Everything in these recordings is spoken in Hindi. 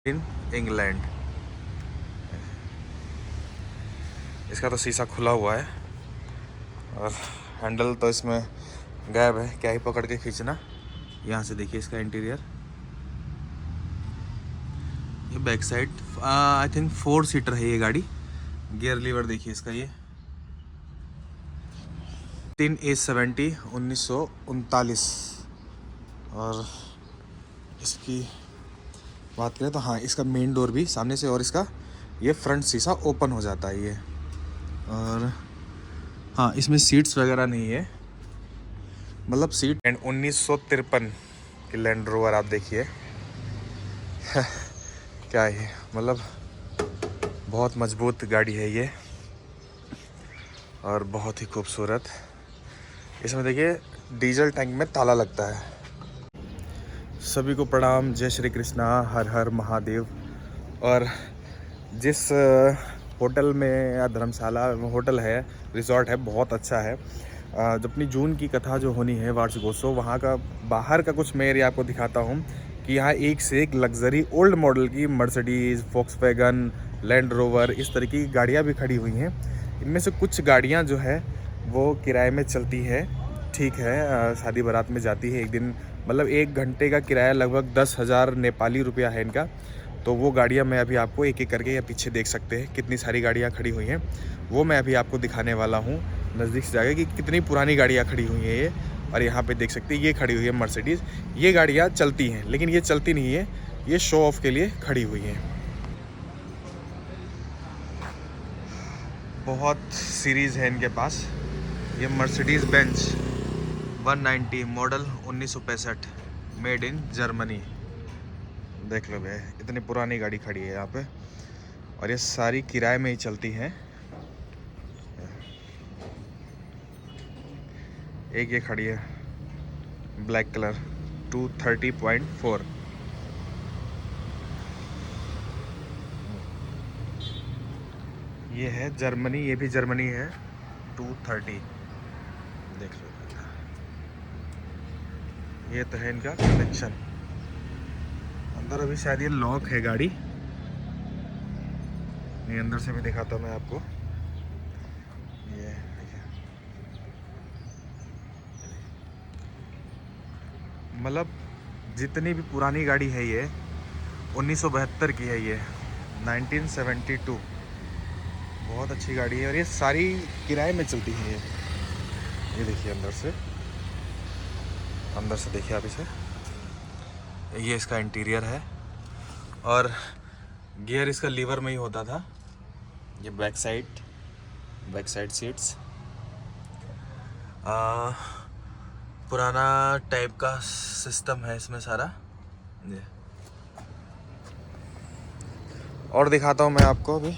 In England. इसका तो शीशा खुला हुआ है और हैंडल तो इसमें गायब है, क्या ही पकड़ के खींचना। यहाँ से देखिए इसका इंटीरियर, ये back side I think 4 seater है ये गाड़ी। गियर लीवर देखिए इसका, ये 3A70 1939। और इसकी बात करें तो हाँ, इसका मेन डोर भी सामने से और इसका ये फ्रंट शीशा ओपन हो जाता है ये। और हाँ, इसमें सीट्स वगैरह नहीं है, मतलब सीट। एंड 1953 की लैंड रोवर आप देखिए क्या है, मतलब बहुत मजबूत गाड़ी है ये और बहुत ही खूबसूरत। इसमें देखिए डीजल टैंक में ताला लगता है। सभी को प्रणाम, जय श्री कृष्णा, हर हर महादेव। और जिस होटल में या धर्मशाला होटल है, रिजॉर्ट है, बहुत अच्छा है। जो अपनी जून की कथा जो होनी है वार्षिकोत्सव, वहाँ का बाहर का कुछ मैं एरिया आपको दिखाता हूँ कि यहाँ एक से एक लग्जरी ओल्ड मॉडल की मर्सिडीज़, वोक्सवैगन, लैंड रोवर, इस तरह की गाड़ियाँ भी खड़ी हुई हैं। इनमें से कुछ गाड़ियाँ जो है वो किराए में चलती है, ठीक है, शादी बारात में जाती है एक दिन, मतलब 1 घंटे का किराया लगभग 10,000 नेपाली रुपया है इनका। तो वो गाड़ियाँ मैं अभी आपको एक एक करके, या पीछे देख सकते हैं कितनी सारी गाड़ियाँ खड़ी हुई हैं, वो मैं अभी आपको दिखाने वाला हूँ नज़दीक से जाकर कि कितनी पुरानी गाड़ियाँ खड़ी हुई हैं ये। और यहाँ पे देख सकते हैं ये खड़ी हुई है मर्सिडीज़। ये गाड़ियाँ चलती हैं लेकिन ये चलती नहीं है, ये शो ऑफ के लिए खड़ी हुई हैं। बहुत सीरीज़ है इनके पास। ये Mercedes Benz 190 model 1965, made in Germany. देख लो भैया, इतनी पुरानी गाड़ी खड़ी है यहाँ पे और ये सारी किराए में ही चलती हैं। एक ये खड़ी है ब्लैक कलर 230.4। ये है जर्मनी, ये भी जर्मनी है 230। देख लो, ये तो है इनका कलेक्शन। अंदर अभी शायद ये लॉक है गाड़ी, ये अंदर से भी दिखाता हूँ मैं आपको। ये मतलब जितनी भी पुरानी गाड़ी है ये 1972 की है, ये 1972। बहुत अच्छी गाड़ी है और ये सारी किराए में चलती है ये देखिए अंदर से देखिए आप इसे। ये इसका इंटीरियर है और गियर इसका लीवर में ही होता था। ये बैक साइड सीट्स पुराना टाइप का सिस्टम है इसमें सारा। ये और दिखाता हूँ मैं आपको अभी,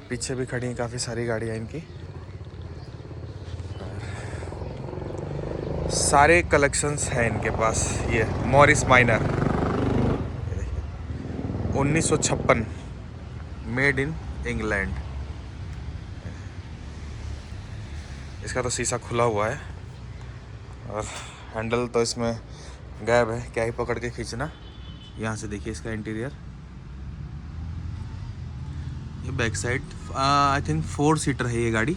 पीछे भी खड़ी हैं काफ़ी सारी गाड़ियाँ इनकी। सारे कलेक्शंस हैं इनके पास। ये Morris minor 1956, made in England. इसका तो शीशा खुला हुआ है और हैंडल तो इसमें गायब है, क्या ही पकड़ के खींचना। यहाँ से देखिए इसका इंटीरियर, ये back side I think 4 seater है ये गाड़ी।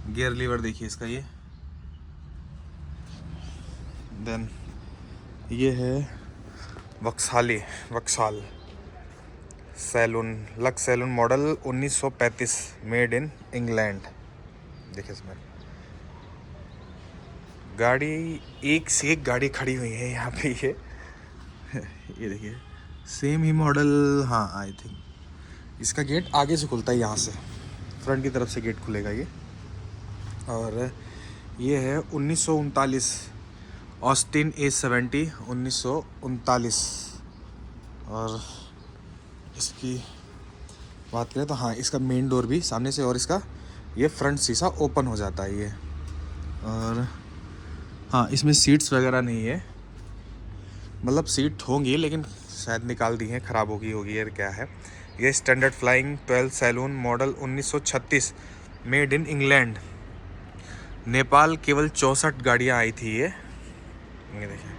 गियर लीवर देखिए इसका, ये देन ये है Vauxhall saloon, Lux saloon model 1935, made in England. देखिए इसमें गाड़ी, एक से एक गाड़ी खड़ी हुई है यहाँ पे। ये देखिए सेम ही मॉडल। हाँ, आई थिंक इसका गेट आगे से खुलता है, यहाँ से फ्रंट की तरफ से गेट खुलेगा ये। और ये है 1939 ऑस्टिन A70 1939। और इसकी बात करें तो हाँ, इसका मेन डोर भी सामने से और इसका ये फ्रंट शीशा ओपन हो जाता है ये। और हाँ, इसमें सीट्स वगैरह नहीं है, मतलब सीट होंगी लेकिन शायद निकाल दी हैं, ख़राब होगी या क्या है। ये standard flying 12 saloon model 1936, made in England. Nepal केवल 64 गाड़ियाँ आई थी ये ये देखिए,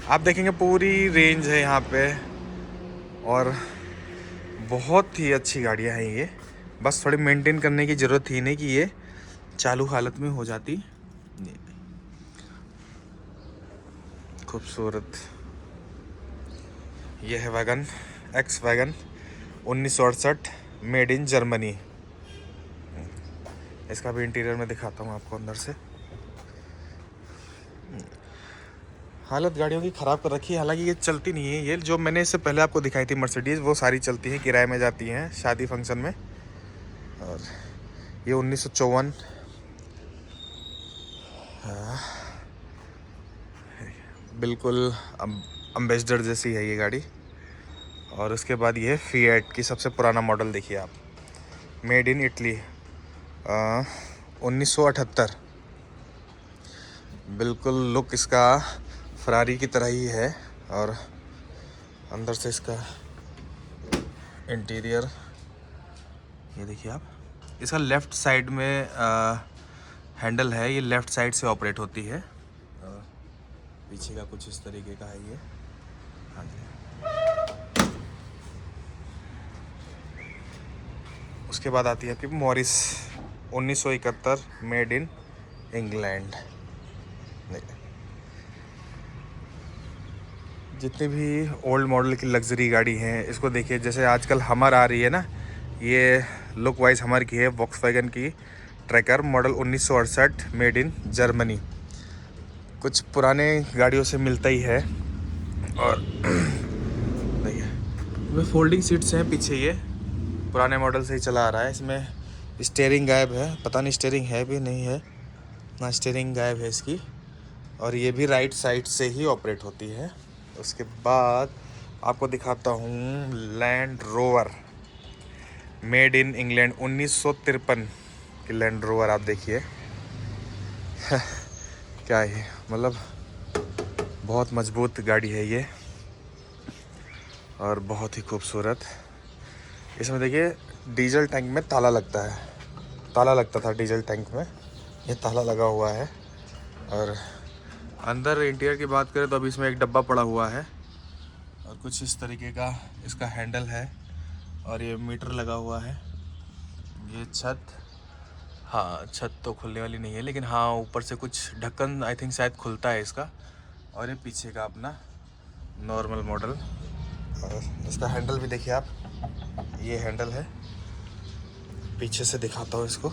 आप देखेंगे पूरी रेंज है यहाँ पे और बहुत ही अच्छी गाड़ियाँ हैं ये। बस थोड़ी मेंटेन करने की ज़रूरत थी नहीं कि ये चालू हालत में हो जाती। खूबसूरत ये है wagon, x wagon 1968 made in Germany. इसका भी इंटीरियर में दिखाता हूँ आपको अंदर से। हालत गाड़ियों की ख़राब कर रखी है, हालांकि ये चलती नहीं है। ये जो मैंने इससे पहले आपको दिखाई थी मर्सिडीज़, वो सारी चलती हैं, किराए में जाती हैं शादी फंक्शन में। और ये 1954 बिल्कुल अम्बेसडर जैसी है ये गाड़ी। और उसके बाद ये फिएट की सबसे पुराना मॉडल देखिए आप, मेड इन इटली 1978। बिल्कुल लुक इसका फरारी की तरह ही है। और अंदर से इसका इंटीरियर ये देखिए आप। इसका लेफ़्ट साइड में हैंडल है, ये लेफ़्ट साइड से ऑपरेट होती है। पीछे का कुछ इस तरीके का है ये। हाँ जी। उसके बाद आती है आपकी मॉरिस 1971 मेड इन इंग्लैंड। जितनी भी ओल्ड मॉडल की लग्जरी गाड़ी हैं इसको देखिए, जैसे आजकल हमर आ रही है ना, ये लुक वाइज हमर की है, वॉक्सवैगन की tracker model 1968 made in Germany. कुछ पुराने गाड़ियों से मिलता ही है। और देखिए वे फोल्डिंग सीट्स हैं पीछे, ये पुराने मॉडल से ही चला आ रहा है। इसमें स्टीयरिंग गायब है, पता नहीं स्टीयरिंग है भी नहीं है ना, स्टीयरिंग गायब है इसकी। और ये भी राइट साइड से ही ऑपरेट होती है। उसके बाद आपको दिखाता हूँ land rover made in England 1953 की लैंड रोवर। आप देखिए क्या है, मतलब बहुत मजबूत गाड़ी है ये और बहुत ही खूबसूरत। इसमें देखिए डीजल टैंक में ताला लगता है, ताला लगता था डीजल टैंक में, ये ताला लगा हुआ है। और अंदर इंटीरियर की बात करें तो अभी इसमें एक डब्बा पड़ा हुआ है और कुछ इस तरीके का इसका हैंडल है। और ये मीटर लगा हुआ है। ये छत, हाँ छत तो खुलने वाली नहीं है, लेकिन हाँ ऊपर से कुछ ढक्कन आई थिंक शायद खुलता है इसका। और ये पीछे का अपना नॉर्मल मॉडल। और इसका हैंडल भी देखिए आप, ये हैंडल है। पीछे से दिखाता हूँ इसको,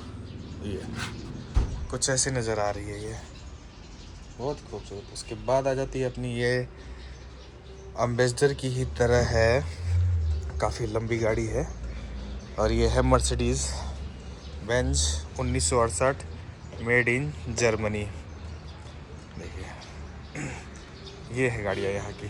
ये कुछ ऐसी नज़र आ रही है ये, बहुत खूबसूरत। उसके बाद आ जाती है अपनी ये अम्बेसडर की ही तरह है, काफ़ी लंबी गाड़ी है। और ये है Mercedes Benz 1968 made in Germany. देखिए ये है गाड़ियाँ यहाँ की।